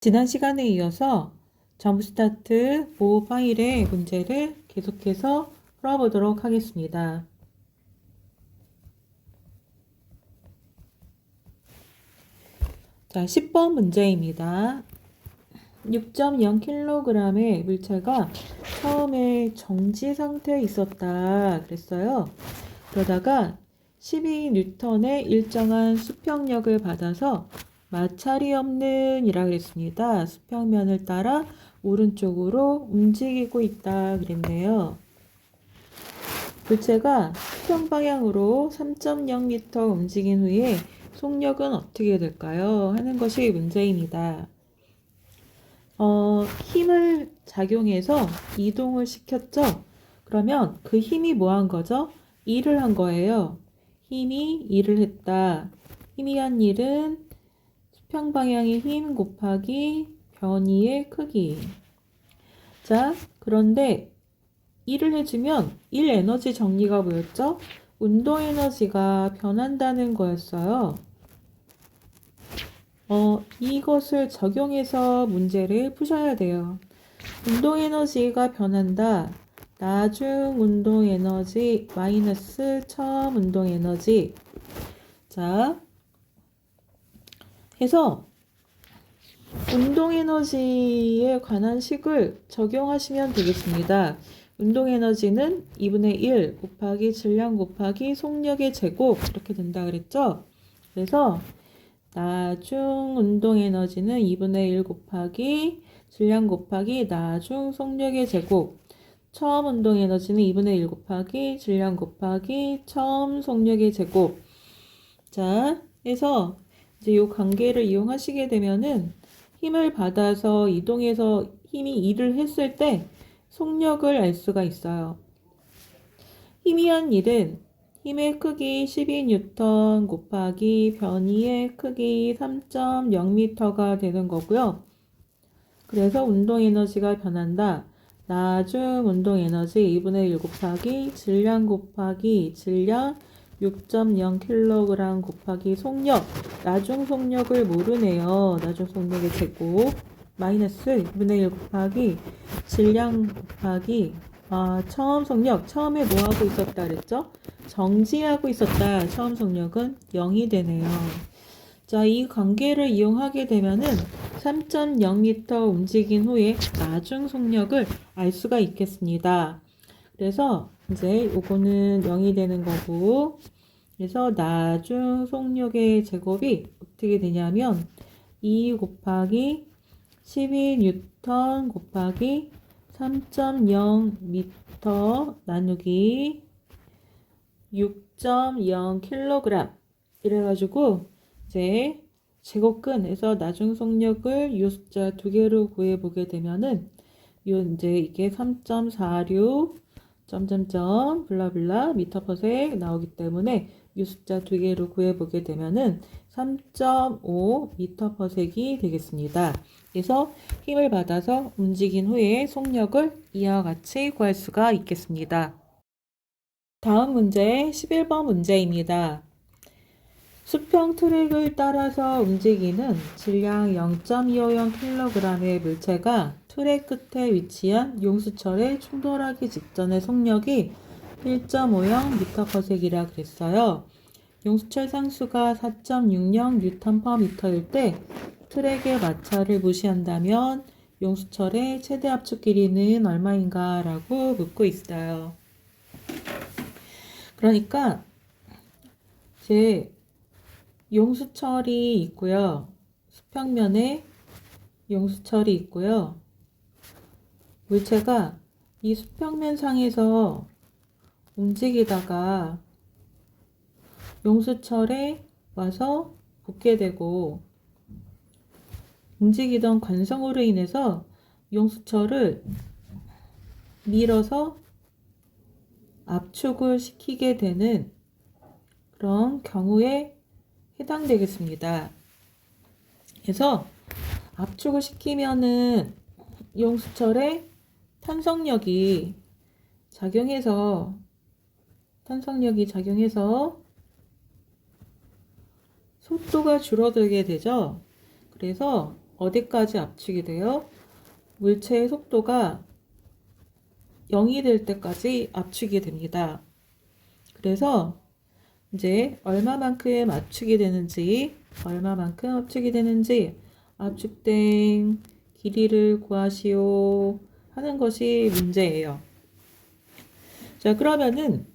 지난 시간에 이어서 점프스타트 5 파일의 문제를 계속해서 풀어보도록 하겠습니다. 자, 10번 문제입니다. 6.0kg의 물체가 처음에 정지 상태에 있었다 그랬어요. 그러다가 12N의 일정한 수평력을 받아서 마찰이 없는 이라 그랬습니다. 수평면을 따라 오른쪽으로 움직이고 있다 그랬네요. 물체가 수평 방향으로 3.0m 움직인 후에 속력은 어떻게 될까요? 하는 것이 문제입니다. 힘을 작용해서 이동을 시켰죠? 그러면 그 힘이 뭐 한 거죠? 일을 한 거예요. 힘이 일을 했다. 힘이 한 일은 수평 방향의 힘 곱하기 변이의 크기. 자, 그런데 일을 해주면 일 에너지 정리가 뭐였죠? 운동 에너지가 변한다는 거였어요. 이것을 적용해서 문제를 푸셔야 돼요. 운동 에너지가 변한다. 나중 운동 에너지 마이너스 처음 운동 에너지. 자, 해서 운동 에너지에 관한 식을 적용하시면 되겠습니다. 운동 에너지는 2분의 1 곱하기 질량 곱하기 속력의 제곱 이렇게 된다 그랬죠? 그래서 나중 운동 에너지는 2분의 1 곱하기 질량 곱하기 나중 속력의 제곱. 처음 운동 에너지는 2분의 1 곱하기 질량 곱하기 처음 속력의 제곱. 자, 해서 이제 이 관계를 이용하시게 되면은 힘을 받아서 이동해서 힘이 일을 했을 때 속력을 알 수가 있어요. 힘이 한 일은 힘의 크기 12N 곱하기 변이의 크기 3.0m가 되는 거고요. 그래서 운동 에너지가 변한다. 나중 운동 에너지 2분의 1 곱하기 질량 곱하기 질량 6.0kg 곱하기 속력. 나중 속력을 모르네요. 나중 속력의 제곱 마이너스 2분의 1 곱하기 질량 곱하기 처음 속력. 처음에 뭐 하고 있었다 그랬죠? 정지하고 있었다. 처음 속력은 0이 되네요. 자, 이 관계를 이용하게 되면은 3.0m 움직인 후에 나중 속력을 알 수가 있겠습니다. 그래서 이제 요거는 0이 되는 거고, 그래서 나중 속력의 제곱이 어떻게 되냐면 2 곱하기 12N 곱하기 3.0m 나누기 6.0kg 이래가지고 이제 제곱근에서 나중 속력을 이 숫자 두 개로 구해보게 되면은 이제 이게 3.46 점점점 블라블라 미터 퍼섹 나오기 때문에 이 숫자 두 개로 구해보게 되면은 3.5 미터 퍼섹이 되겠습니다. 그래서 힘을 받아서 움직인 후에 속력을 이와 같이 구할 수가 있겠습니다. 다음 문제 11번 문제입니다. 수평 트랙을 따라서 움직이는 질량 0.250kg의 물체가 트랙 끝에 위치한 용수철에 충돌하기 직전의 속력이 1.50m/s이라 그랬어요. 용수철 상수가 4.60Nm/m일 때 트랙의 마찰을 무시한다면 용수철의 최대 압축 길이는 얼마인가? 라고 묻고 있어요. 그러니까 이제 용수철이 있고요. 수평면에 용수철이 있고요. 물체가 이 수평면 상에서 움직이다가 용수철에 와서 붙게 되고 움직이던 관성으로 인해서 용수철을 밀어서 압축을 시키게 되는 그런 경우에 해당되겠습니다. 그래서 압축을 시키면은 용수철에 탄성력이 작용해서 속도가 줄어들게 되죠. 그래서 어디까지 압축이 돼요? 물체의 속도가 0이 될 때까지 압축이 됩니다. 그래서 이제 얼마만큼 압축이 되는지 압축된 길이를 구하시오 하는 것이 문제예요. 자, 그러면은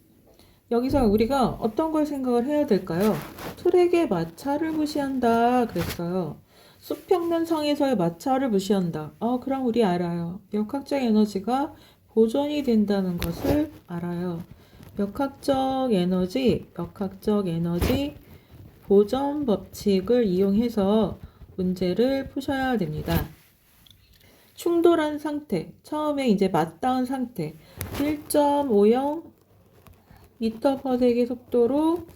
여기서 우리가 어떤 걸 생각을 해야 될까요? 트랙의 마찰을 무시한다 그랬어요. 수평면상에서의 마찰을 무시한다. 그럼 우리 알아요. 역학적 에너지가 보존이 된다는 것을 알아요. 역학적 에너지 보존 법칙을 이용해서 문제를 푸셔야 됩니다. 충돌한 상태, 처음에 이제 맞닿은 상태, 1.50 m/s의 속도로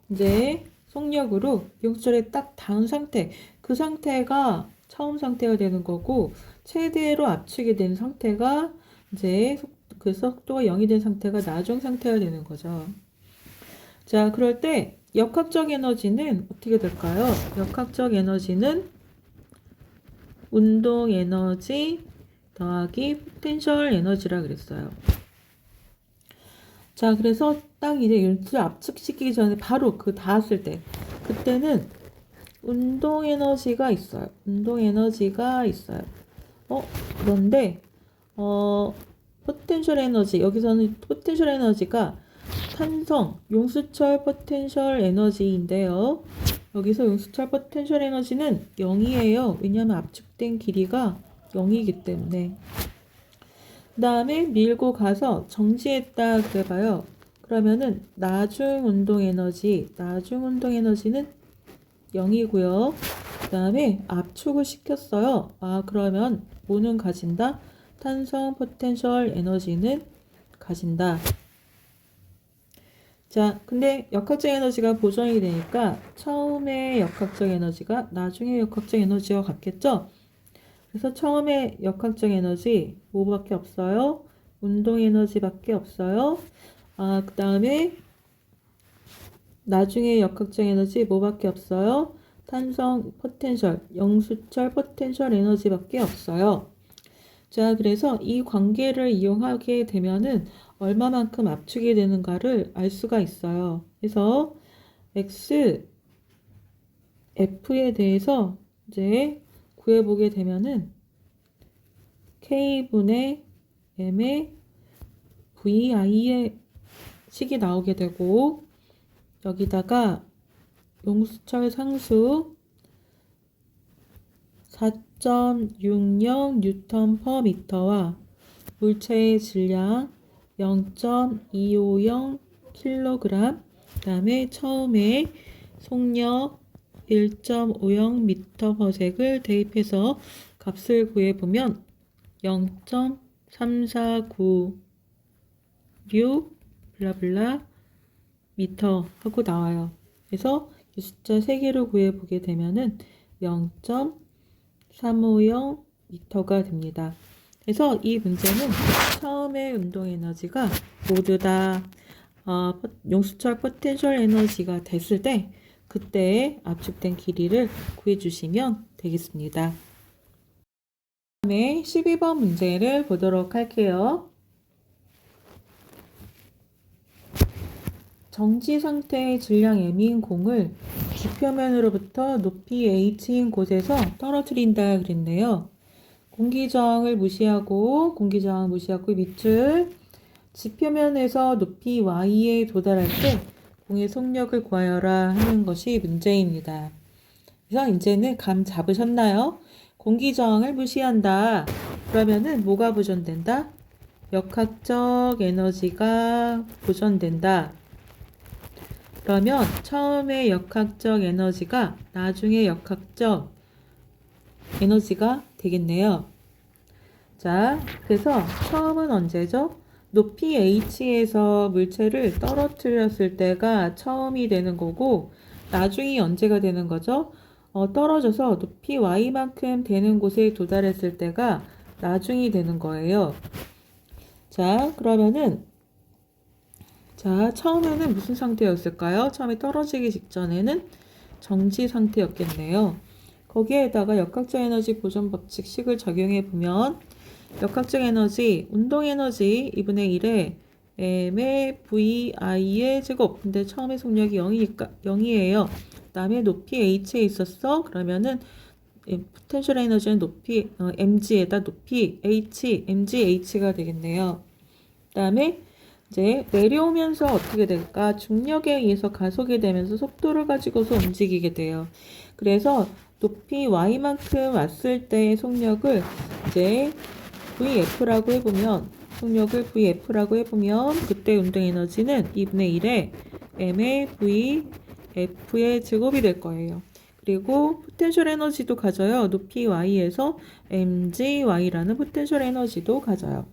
이제 속력으로 용수철에 딱 닿은 상태, 그 상태가 처음 상태가 되는 거고, 최대로 압축이 된 상태가 이제 그 속도가 0이 된 상태가 나중 상태가 되는 거죠. 자, 그럴 때 역학적 에너지는 어떻게 될까요? 역학적 에너지는 운동 에너지 더하기 포텐셜 에너지라 그랬어요. 자, 그래서 딱 이제 윤수를 압축시키기 전에 바로 그 닿았을 때, 그때는 운동 에너지가 있어요. 그런데 포텐셜 에너지, 여기서는 포텐셜 에너지가 탄성, 용수철 포텐셜 에너지인데요. 여기서 용수철 포텐셜 에너지는 0이에요. 왜냐하면 압축된 길이가 0이기 때문에. 그 다음에 밀고 가서 정지했다 그래봐요. 그러면은 나중 운동 에너지는 0이고요. 그 다음에 압축을 시켰어요. 그러면 뭐는 가진다? 탄성 포텐셜 에너지는 가진다. 자, 근데 역학적 에너지가 보존이 되니까 처음에 역학적 에너지가 나중에 역학적 에너지와 같겠죠? 그래서 처음에 역학적 에너지 뭐밖에 없어요? 운동 에너지밖에 없어요. 그 다음에 나중에 역학적 에너지 뭐밖에 없어요? 탄성 포텐셜, 영수철 포텐셜 에너지밖에 없어요. 자, 그래서 이 관계를 이용하게 되면은 얼마만큼 압축이 되는가를 알 수가 있어요. 그래서 X, F에 대해서 이제 구해보게 되면은 K분의 M의 VI의 식이 나오게 되고, 여기다가 용수철 상수 4.60 Nm/m와 물체의 질량 0.250 kg, 그 다음에 처음에 속력 1.50 m/s를 대입해서 값을 구해보면 0.3496 블라블라 미터 하고 나와요. 그래서 이 숫자 3개를 구해보게 되면은 0.350 미터가 됩니다. 그래서 이 문제는 처음에 운동 에너지가 모두 다 용수철 포텐셜 에너지가 됐을 때 그때 압축된 길이를 구해주시면 되겠습니다. 다음에 12번 문제를 보도록 할게요. 정지 상태의 질량 m인 공을 지표면으로부터 높이 h인 곳에서 떨어뜨린다 그랬네요. 공기저항을 무시하고 밑줄 지표면에서 높이 y에 도달할 때 공의 속력을 구하여라 하는 것이 문제입니다. 그래서 이제는 감 잡으셨나요? 공기저항을 무시한다. 그러면은 뭐가 보존된다? 역학적 에너지가 보존된다. 그러면 처음에 역학적 에너지가 나중에 역학적 에너지가 되겠네요. 자, 그래서 처음은 언제죠? 높이 h에서 물체를 떨어뜨렸을 때가 처음이 되는 거고, 나중이 언제가 되는 거죠? 떨어져서 높이 y만큼 되는 곳에 도달했을 때가 나중이 되는 거예요. 자, 그러면은 처음에는 무슨 상태였을까요? 처음에 떨어지기 직전에는 정지 상태였겠네요. 거기에다가 역학적 에너지 보존 법칙 식을 적용해 보면 역학적 에너지, 운동 에너지 2분의 1에 m의 vi의 제곱. 근데 처음에 속력이 0이니까 0이에요. 그다음에 높이 h에 있었어. 그러면은 포텐셜 에너지는 높이 mg에다 높이 h, mgh가 되겠네요. 그다음에 이제 내려오면서 어떻게 될까? 중력에 의해서 가속이 되면서 속도를 가지고서 움직이게 돼요. 그래서 높이 y만큼 왔을 때의 속력을 이제 VF라고 해보면, 속력을 VF라고 해보면 그때 운동 에너지는 2분의 1에 m의 VF의 제곱이 될 거예요. 그리고 포텐셜 에너지도 가져요. 높이 y에서 mgy라는 포텐셜 에너지도 가져요.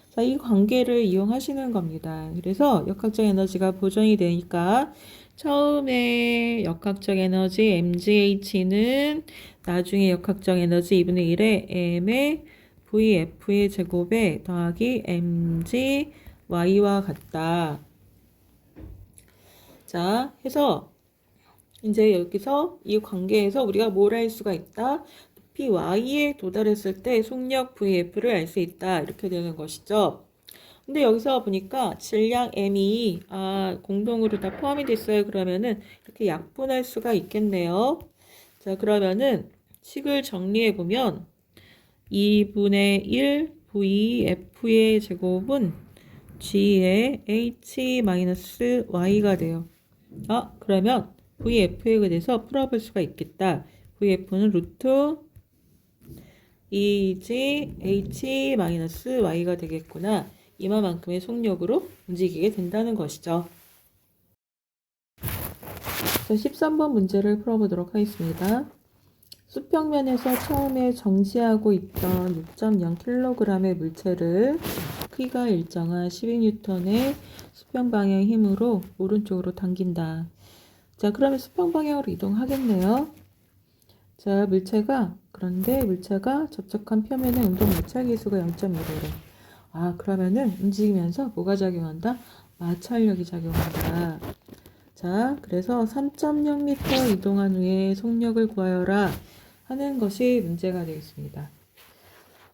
자, 이 관계를 이용하시는 겁니다. 그래서 역학적 에너지가 보존이 되니까 처음에 역학적 에너지 mgh는 나중에 역학적 에너지 2분의 1에 m의 vf의 제곱에 더하기 mgy와 같다. 자, 해서 이제 여기서 이 관계에서 우리가 뭘 알 수가 있다? 높이 y에 도달했을 때 속력 vf를 알 수 있다. 이렇게 되는 것이죠. 근데 여기서 보니까 질량 m이 공동으로 다 포함이 됐어요. 그러면은 이렇게 약분할 수가 있겠네요. 자, 그러면은 식을 정리해 보면 2분의 1 vf의 제곱은 g의 h-y가 돼요. 그러면 vf에 대해서 풀어볼 수가 있겠다. vf는 루트 2g h-y가 되겠구나. 이만큼의 속력으로 움직이게 된다는 것이죠. 자, 13번 문제를 풀어보도록 하겠습니다. 수평면에서 처음에 정지하고 있던 6.0kg의 물체를 크기가 일정한 12N의 수평 방향 힘으로 오른쪽으로 당긴다. 자, 그러면 수평 방향으로 이동하겠네요. 자, 그런데 물체가 접촉한 표면의 운동 마찰 계수가 0.15래. 그러면은 움직이면서 뭐가 작용한다? 마찰력이 작용한다. 자, 그래서 3.0m 이동한 후에 속력을 구하여라 하는 것이 문제가 되겠습니다.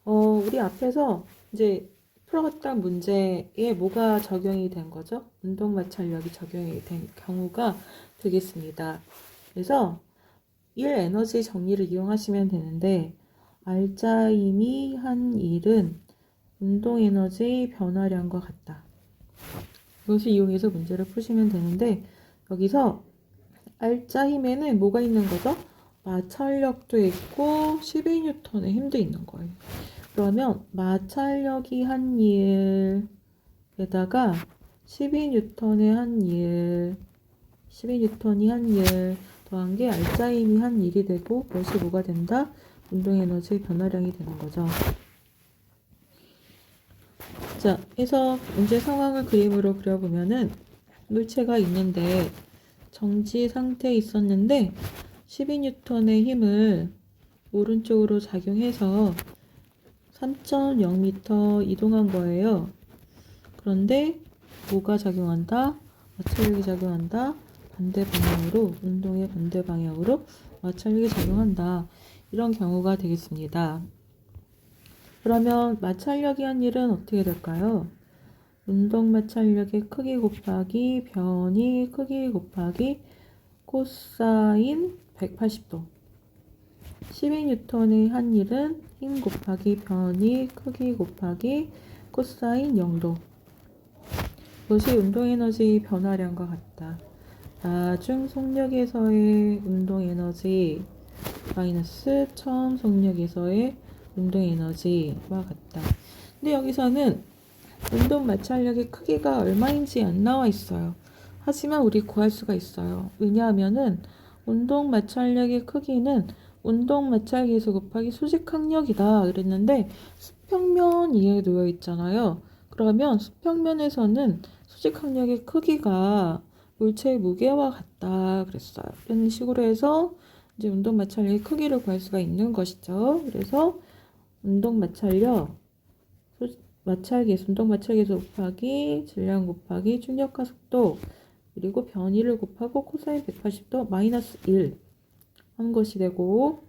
우리 앞에서 이제 풀어갔던 문제에 뭐가 적용이 된 거죠? 운동 마찰력이 적용이 된 경우가 되겠습니다. 그래서 1 에너지 정리를 이용하시면 되는데, 알짜힘이 한 일은 운동 에너지 변화량과 같다. 이것을 이용해서 문제를 푸시면 되는데, 여기서 알짜힘에는 뭐가 있는 거죠? 마찰력도 있고 12N의 힘도 있는 거예요. 그러면 마찰력이 한 일에다가 12N의 한 일, 12N이 한 일 더한 게 알짜힘이 한 일이 되고, 그것이 뭐가 된다? 운동 에너지 변화량이 되는 거죠. 자, 해서 문제 상황을 그림으로 그려보면은 물체가 있는데 정지 상태에 있었는데 12N의 힘을 오른쪽으로 작용해서 3.0m 이동한 거예요. 그런데 뭐가 작용한다? 마찰력이 작용한다. 반대 방향으로, 운동의 반대 방향으로 마찰력이 작용한다. 이런 경우가 되겠습니다. 그러면 마찰력이 한 일은 어떻게 될까요? 운동 마찰력의 크기 곱하기 변이 크기 곱하기 코사인 180도. 12N의 한 일은 힘 곱하기 변이 크기 곱하기 코사인 0도. 이것이 운동 에너지 변화량과 같다. 나중 속력에서의 운동 에너지 마이너스 처음 속력에서의 운동 에너지와 같다. 근데 여기서는 운동 마찰력의 크기가 얼마인지 안 나와 있어요. 하지만 우리 구할 수가 있어요. 왜냐하면은 운동 마찰력의 크기는 운동 마찰 계수 곱하기 수직 항력이다 그랬는데 수평면 이에 놓여 있잖아요. 그러면 수평면에서는 수직 항력의 크기가 물체의 무게와 같다 그랬어요. 이런 식으로 해서 이제 운동 마찰력의 크기를 구할 수가 있는 것이죠. 그래서 운동 마찰력 운동 마찰계수 곱하기 질량 곱하기 충격과 속도 그리고 변이를 곱하고 코사인 180도 마이너스 1 하는 것이 되고,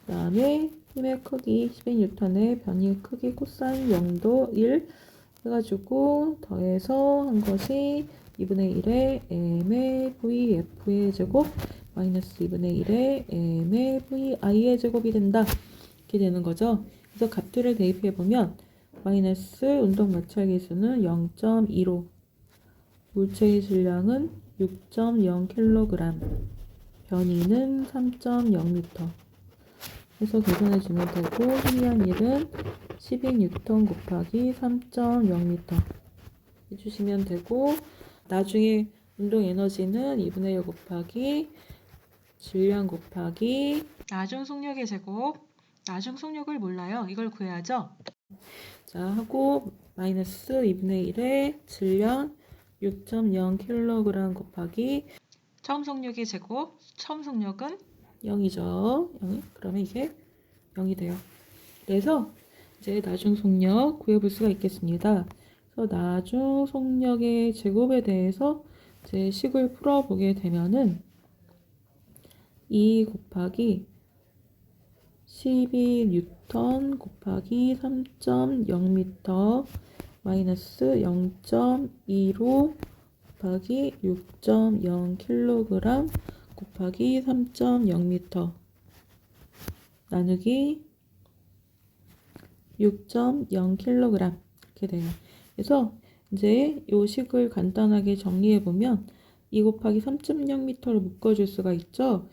다음에 힘의 크기 12N의 변이 크기 코사인 0도 1 해가지고 더해서 한 것이 2분의 1의 m의 vf의 제곱 마이너스 2분의 1의 m의 vi의 제곱이 된다. 이렇게 되는 거죠. 그래서 값들을 대입해보면 마이너스 운동 마찰 계수는 0.25, 물체의 질량은 6.0kg, 변이는 3.0m. 해서 계산해주면 되고 희미한 일은 12N 곱하기 3.0m 해주시면 되고, 나중에 운동 에너지는 2분의 1 곱하기 질량 곱하기 나중 속력의 제곱, 나중 속력을 몰라요. 이걸 구해야죠. 자, 하고 마이너스 2분의 1의 질량 6.0kg 곱하기 처음 속력의 제곱, 처음 속력은 0이죠. 0. 그러면 이게 0이 돼요. 그래서 이제 나중 속력 구해볼 수가 있겠습니다. 그래서 나중 속력의 제곱에 대해서 이제 식을 풀어보게 되면은 2 곱하기 12N 곱하기 3.0m 마이너스 0.25 곱하기 6.0kg 곱하기 3.0m 나누기 6.0kg 이렇게 돼요. 그래서 이제 이 식을 간단하게 정리해보면 2 곱하기 3.0m를 묶어줄 수가 있죠.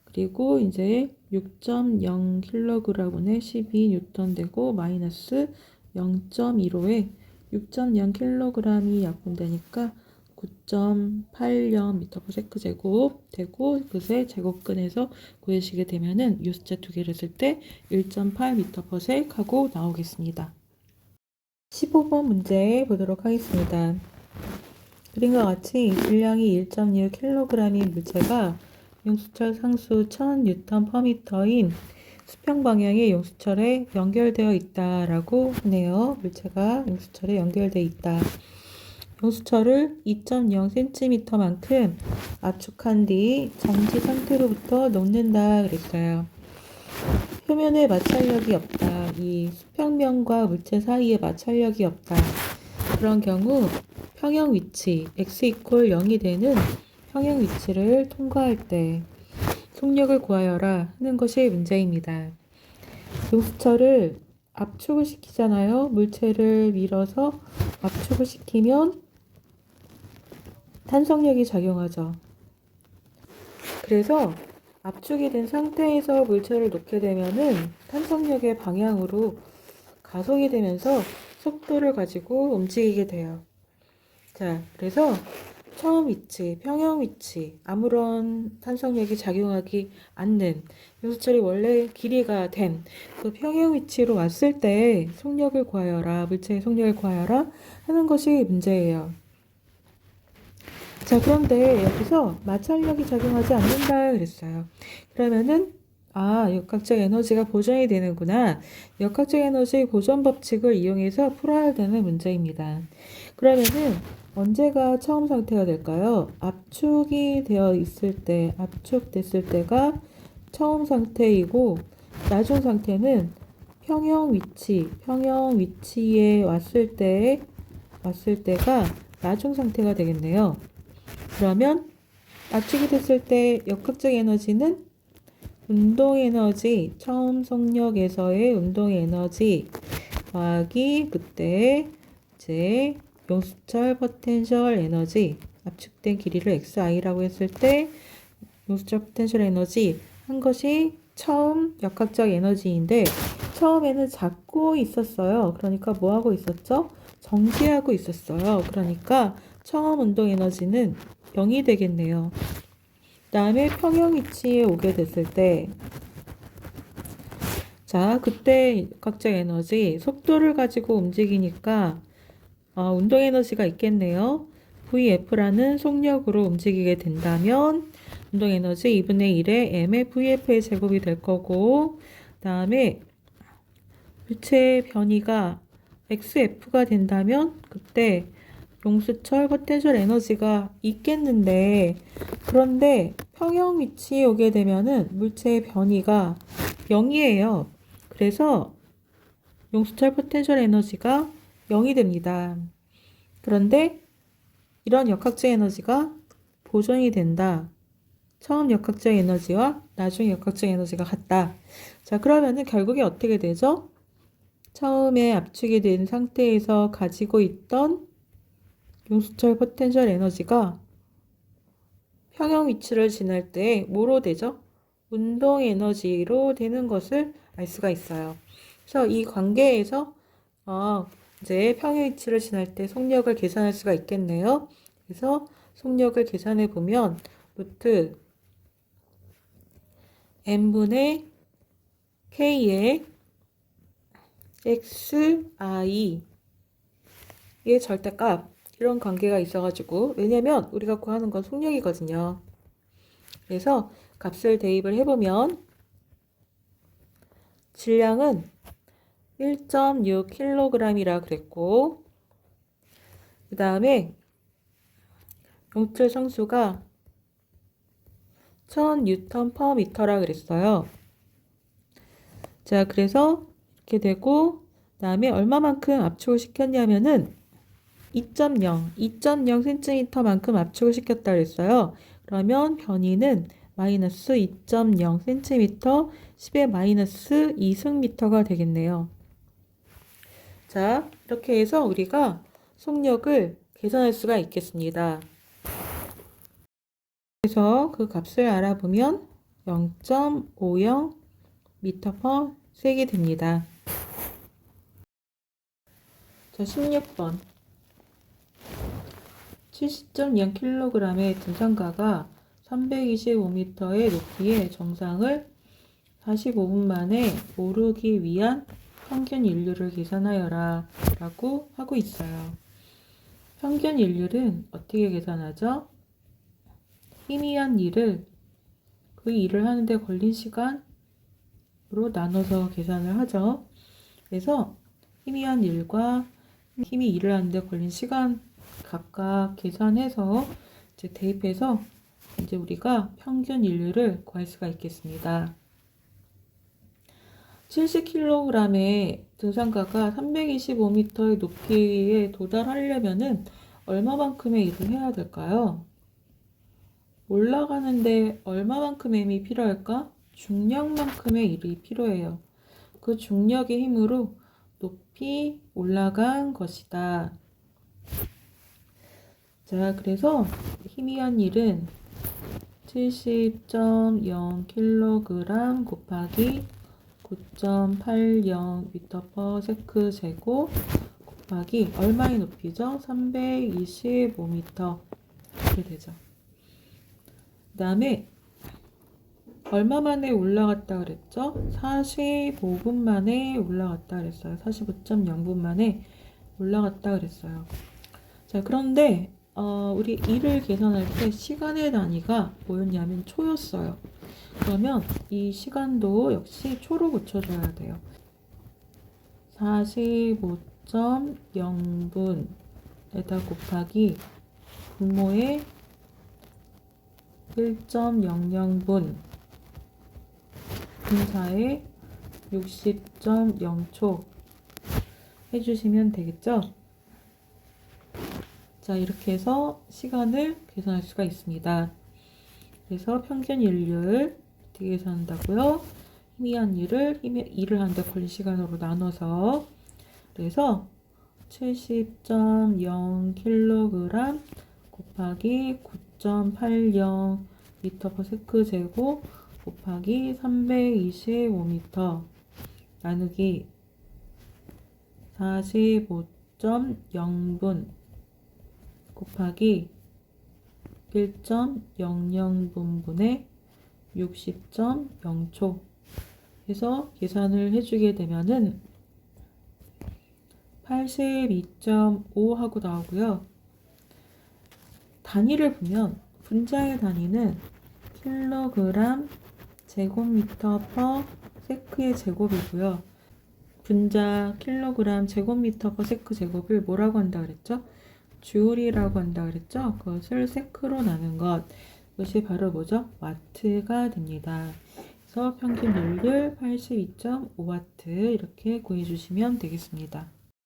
그리고 이제 6.0kg분의 12N 되고 마이너스 0.15에 6.0kg이 약분되니까 9.80m/s 제곱 되고, 그새 제곱근에서 구해시게 되면은 이 숫자 두 개를 쓸 때 1.8m/s 하고 나오겠습니다. 15번 문제 보도록 하겠습니다. 그림과 같이 질량이 1.6kg인 물체가 용수철 상수 1000N/m인 수평 방향의 용수철에 연결되어 있다라고 하네요. 물체가 용수철에 연결되어 있다. 용수철을 2.0cm만큼 압축한 뒤 정지 상태로부터 놓는다 그랬어요. 표면에 마찰력이 없다. 이 수평면과 물체 사이에 마찰력이 없다. 그런 경우 평형 위치 x = 0이 되는 평형 위치를 통과할 때 속력을 구하여라 하는 것이 문제입니다. 용수철을 압축을 시키잖아요. 물체를 밀어서 압축을 시키면 탄성력이 작용하죠. 그래서 압축이 된 상태에서 물체를 놓게 되면은 탄성력의 방향으로 가속이 되면서 속도를 가지고 움직이게 돼요. 자, 그래서 처음 위치, 평형 위치, 아무런 탄성력이 작용하지 않는 용수철이 원래 길이가 된 그 평형 위치로 왔을 때 속력을 구하여라, 물체의 속력을 구하여라 하는 것이 문제예요. 자, 그런데 여기서 마찰력이 작용하지 않는다 그랬어요. 그러면은 역학적 에너지가 보존이 되는구나. 역학적 에너지 보존 법칙을 이용해서 풀어야 되는 문제입니다. 그러면은 언제가 처음 상태가 될까요? 압축이 되어 있을 때, 압축됐을 때가 처음 상태이고, 나중 상태는 평형 위치에 왔을 때가 나중 상태가 되겠네요. 그러면 압축이 됐을 때 역학적 에너지는 운동 에너지, 처음 속력에서의 운동 에너지 더하기 그때 이제 용수철 포텐셜 에너지, 압축된 길이를 xi라고 했을 때 용수철 포텐셜 에너지 한 것이 처음 역학적 에너지인데, 처음에는 잡고 있었어요. 그러니까 뭐 하고 있었죠? 정지하고 있었어요. 그러니까 처음 운동 에너지는 0이 되겠네요. 그 다음에 평형 위치에 오게 됐을 때, 자, 그때 역학적 에너지, 속도를 가지고 움직이니까 운동 에너지가 있겠네요. VF라는 속력으로 움직이게 된다면 운동 에너지 2분의 1의 m의 VF의 제곱이 될 거고, 그 다음에 물체의 변이가 XF가 된다면 그때 용수철 포텐셜 에너지가 있겠는데, 그런데 평형 위치에 오게 되면은 물체의 변이가 0이에요. 그래서 용수철 포텐셜 에너지가 0이 됩니다. 그런데 이런 역학적 에너지가 보존이 된다. 처음 역학적 에너지와 나중 역학적 에너지가 같다. 자, 그러면은 결국에 어떻게 되죠? 처음에 압축이 된 상태에서 가지고 있던 용수철 포텐셜 에너지가 평형 위치를 지날 때 뭐로 되죠? 운동 에너지로 되는 것을 알 수가 있어요. 그래서 이 관계에서 이제 평형 위치를 지날 때 속력을 계산할 수가 있겠네요. 그래서 속력을 계산해 보면 루트 n분의 k의 xi의 절대값 이런 관계가 있어가지고 왜냐면 우리가 구하는 건 속력이거든요. 그래서 값을 대입을 해보면 질량은 1.6kg이라 그랬고 그 다음에 용출 성수가 1000Nm/m라 그랬어요. 자, 그래서 이렇게 되고 그다음에 얼마만큼 압축을 시켰냐면은 2.0cm만큼 압축을 시켰다 그랬어요. 그러면 변이는 마이너스 2.0cm 10의 마이너스 2승미터가 되겠네요. 자, 이렇게 해서 우리가 속력을 계산할 수가 있겠습니다. 그래서 그 값을 알아보면 0.50m/s이 됩니다. 자, 16번. 70.0kg의 등산가가 325m의 높이의 정상을 45분 만에 오르기 위한 평균 인류를 계산하여라 라고 하고 있어요. 평균 인류는 어떻게 계산하죠? 희미한 일을 그 일을 하는데 걸린 시간으로 나눠서 계산을 하죠. 그래서 희미한 일과 힘이 일을 하는데 걸린 시간 각각 계산해서 이제 대입해서 이제 우리가 평균 인류를 구할 수가 있겠습니다. 70kg의 등산가가 325m의 높이에 도달하려면은 얼마만큼의 일을 해야 될까요? 올라가는데 얼마만큼의 힘이 필요할까? 중력만큼의 일이 필요해요. 그 중력의 힘으로 높이 올라간 것이다. 자, 그래서 희미한 일은 70.0kg 곱하기 9.80m/s 제곱 곱하기 얼마의 높이죠? 325m 이렇게 되죠. 그 다음에 얼마 만에 올라갔다 그랬죠? 45분 만에 올라갔다 그랬어요. 45.0분 만에 올라갔다 그랬어요. 자, 그런데 우리 일을 계산할 때 시간의 단위가 뭐였냐면 초였어요. 그러면 이 시간도 역시 초로 고쳐줘야 돼요. 45.0분에다 곱하기 분모의 1.00분 분사의 60.0초 해주시면 되겠죠? 자, 이렇게 해서 시간을 계산할 수가 있습니다. 그래서 평균 인류를 어떻게 계산한다고요? 희미한 일을 일을 하는데 걸린 시간으로 나눠서 그래서 70.0kg 곱하기 9.80m/s 제곱 곱하기 325m 나누기 45.0분 곱하기 1.00분분의 60.0초 해서 계산을 해주게 되면은 82.5 하고 나오고요. 단위를 보면 분자의 단위는 킬로그램 제곱미터/s의 제곱이고요. 분자 킬로그램 제곱미터/s 제곱을 뭐라고 한다 그랬죠? 주울이라고 한다 그랬죠? 그것을 세크로 나눈 것. 이것이 바로 뭐죠? 와트가 됩니다. 그래서 평균 효율 82.5W 이렇게 구해주시면 되겠습니다.